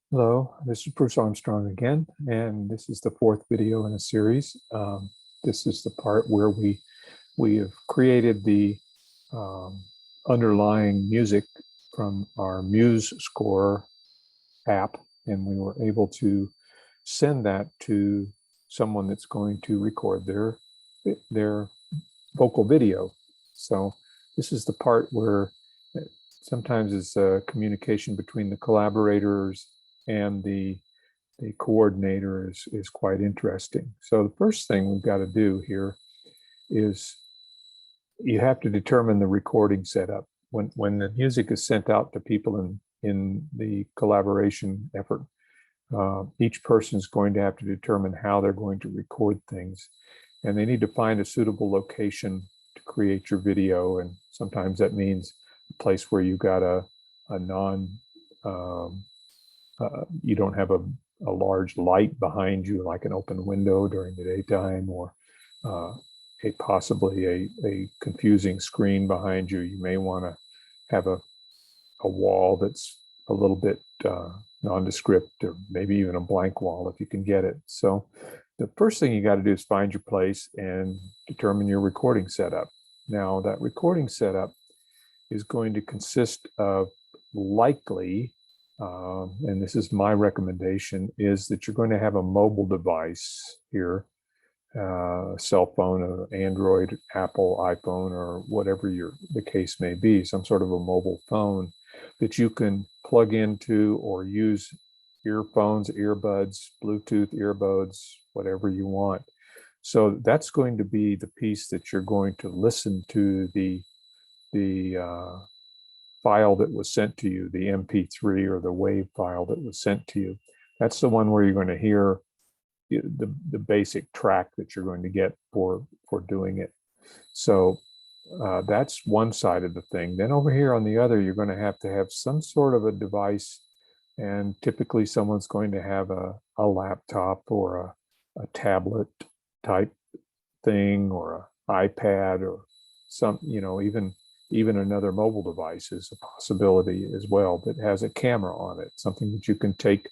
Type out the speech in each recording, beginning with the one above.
Hello, this is Bruce Armstrong again, and this is the fourth video in a series. This is the part where we have created the um, underlying music from our MuseScore app, and we were able to send that to someone that's going to record their vocal video. So this is the part where sometimes it's a communication between the collaborators and the coordinator is quite interesting. So the first thing we've got to do here is you have to determine the recording setup. When the music is sent out to people in the collaboration effort, each person is going to have to determine how they're going to record things. And they need to find a suitable location to create your video. And sometimes that means a place where you've got a non, you don't have a large light behind you, like an open window during the daytime, or possibly a confusing screen behind you. You may want to have a wall that's a little bit nondescript, or maybe even a blank wall if you can get it. So the first thing you got to do is find your place and determine your recording setup. Now, that recording setup is going to consist of likely, and this is my recommendation, is that you're going to have a mobile device here, cell phone, an Android, Apple, iPhone, or whatever the case may be, some sort of a mobile phone that you can plug into or use earphones, earbuds, Bluetooth earbuds, whatever you want. So that's going to be the piece that you're going to listen to the file that was sent to you, the MP3 or the WAV file that was sent to you. That's the one where you're going to hear the basic track that you're going to get for doing it. So that's one side of the thing. Then over here on the other, you're going to have some sort of a device, and typically someone's going to have a laptop or a tablet type thing, or an iPad, or some, even another mobile device is a possibility as well that has a camera on it, something that you can take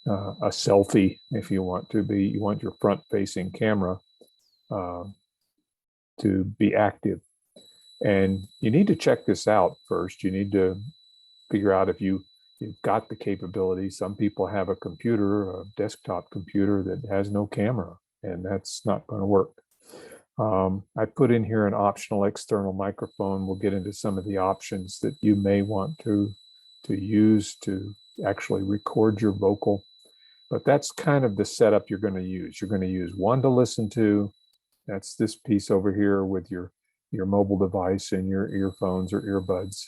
a selfie if you want your front facing camera to be active. And you need to check this out first. You need to figure out if you've got the capability. Some people have a computer, a desktop computer that has no camera, and that's not going to work. I put in here an optional external microphone. We'll get into some of the options that you may want to use to actually record your vocal. But that's kind of the setup you're going to use. You're going to use one to listen to. That's this piece over here with your mobile device and your earphones or earbuds,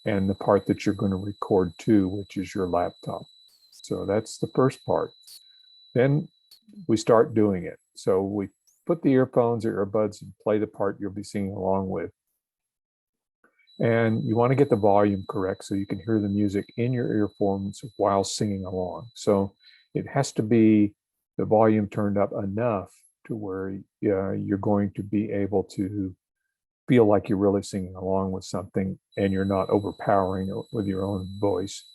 and the part that you're going to record to, which is your laptop. So that's the first part. Then we start doing it. So we put the earphones or earbuds and play the part you'll be singing along with. And you want to get the volume correct so you can hear the music in your earphones while singing along. So it has to be the volume turned up enough to where you're going to be able to feel like you're really singing along with something, and you're not overpowering it with your own voice.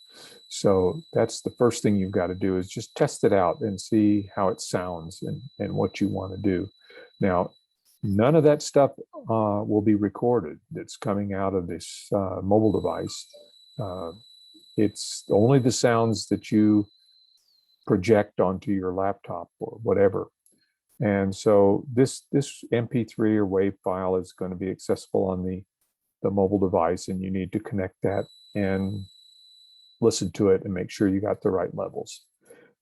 So that's the first thing you've got to do, is just test it out and see how it sounds and what you want to do. Now, none of that stuff will be recorded that's coming out of this mobile device. It's only the sounds that you project onto your laptop or whatever. And so this MP3 or WAV file is going to be accessible on the mobile device, and you need to connect that and listen to it and make sure you got the right levels.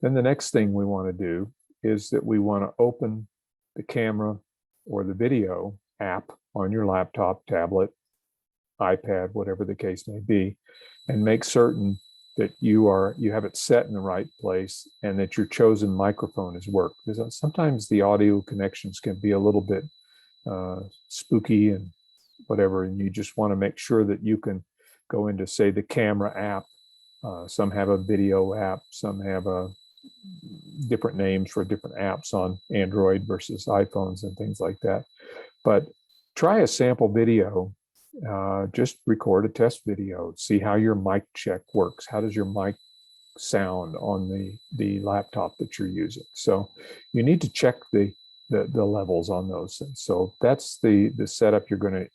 Then the next thing we want to do is that we want to open the camera or the video app on your laptop, tablet, iPad, whatever the case may be, and make certain that you have it set in the right place and that your chosen microphone has worked. Because sometimes the audio connections can be a little bit spooky and whatever, and you just want to make sure that you can go into, say, the camera app. Some have a video app, some have different names for different apps on Android versus iPhones and things like that. But try a sample video. Just record a test video, see how your mic check works. How does your mic sound on the laptop that you're using. So you need to check the levels on those things. So that's the setup you're going to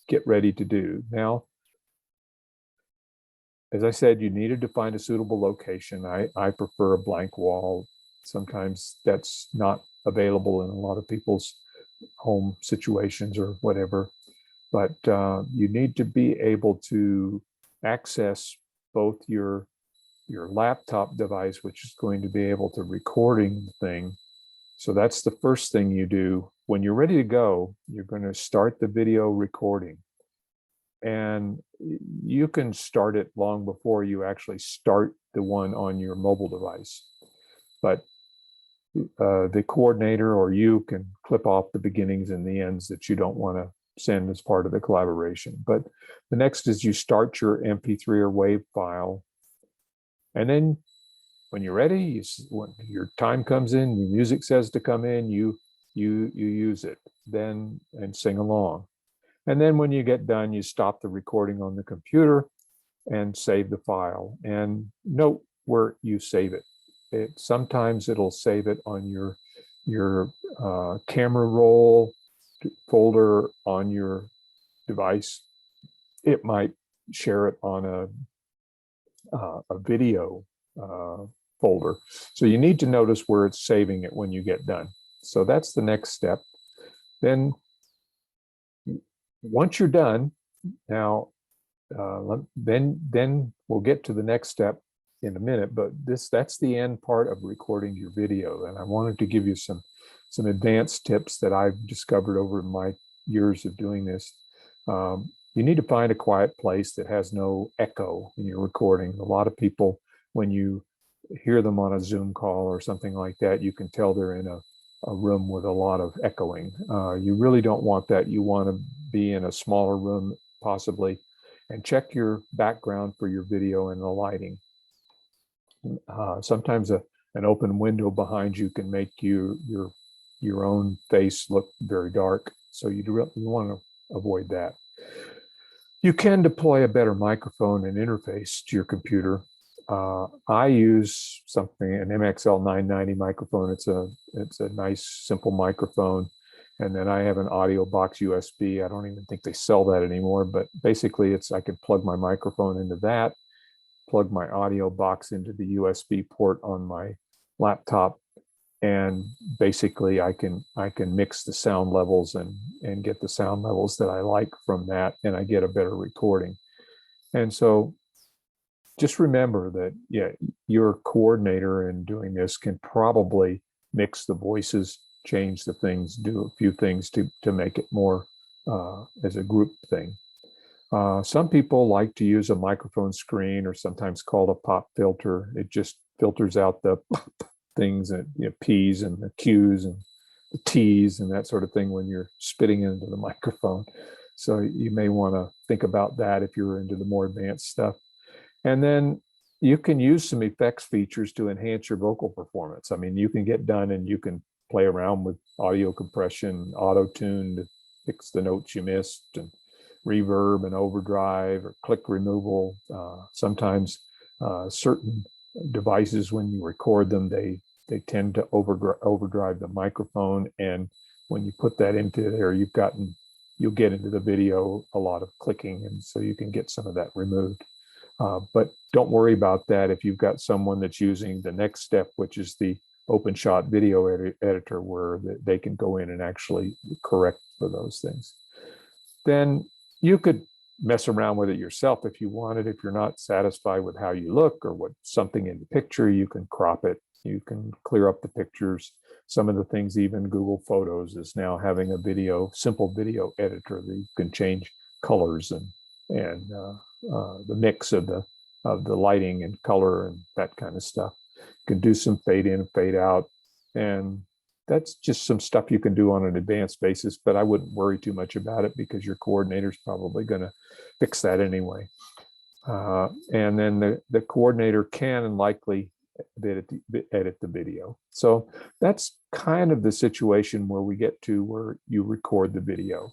get ready to do. Now, as I said, you needed to find a suitable location. I prefer a blank wall. Sometimes that's not available in a lot of people's home situations or whatever, but you need to be able to access both your laptop device, which is going to be able to recording the thing. So that's the first thing you do. When you're ready to go, you're going to start the video recording. And you can start it long before you actually start the one on your mobile device. But the coordinator or you can clip off the beginnings and the ends that you don't want to send as part of the collaboration. But the next is you start your MP3 or WAV file. And then when you're ready, when your time comes in, the music says to come in, you use it then and sing along. And then when you get done, you stop the recording on the computer and save the file. And note where you save it. Sometimes it'll save it on your camera roll folder on your device. It might share it on a video folder. So you need to notice where it's saving it when you get done. So that's the next step. Then once you're done, now, then we'll get to the next step in a minute, but that's the end part of recording your video. And I wanted to give you some advanced tips that I've discovered over my years of doing this. You need to find a quiet place that has no echo in your recording. A lot of people, when you hear them on a Zoom call or something like that, you can tell they're in a room with a lot of echoing. You really don't want that. You want to be in a smaller room possibly, and check your background for your video and the lighting. Sometimes an open window behind you can make your own face look very dark. So you want to avoid that. You can deploy a better microphone and interface to your computer. I use an MXL 990 microphone. It's a nice, simple microphone. And then I have an audio box USB. I don't even think they sell that anymore, but basically I can plug my microphone into that, plug my audio box into the USB port on my laptop, and basically I can mix the sound levels and get the sound levels that I like from that, and I get a better recording. And so just remember that, yeah, your coordinator in doing this can probably mix the voices, change the things, do a few things to make it more as a group thing. Some people like to use a microphone screen, or sometimes called a pop filter. It just filters out the things, and P's and the Q's and the T's and that sort of thing when you're spitting into the microphone. So you may want to think about that if you're into the more advanced stuff. And then you can use some effects features to enhance your vocal performance. I mean, you can get done and you can play around with audio compression, auto-tune to fix the notes you missed, and reverb and overdrive or click removal. Sometimes certain devices, when you record them, they tend to overdrive the microphone. And when you put that into there, you'll get into the video a lot of clicking, and so you can get some of that removed. But don't worry about that if you've got someone that's using the next step, which is the OpenShot video editor, where they can go in and actually correct for those things. Then you could mess around with it yourself if you wanted. If you're not satisfied with how you look or what something in the picture, you can crop it. You can clear up the pictures. Some of the things, even Google Photos is now having a simple video editor that you can change colors and the mix of the lighting and color and that kind of stuff. You can do some fade in and fade out, and that's just some stuff you can do on an advanced basis, but I wouldn't worry too much about it because your coordinator's probably going to fix that anyway. And then the coordinator can and likely edit the video. So that's kind of the situation where we get to where you record the video.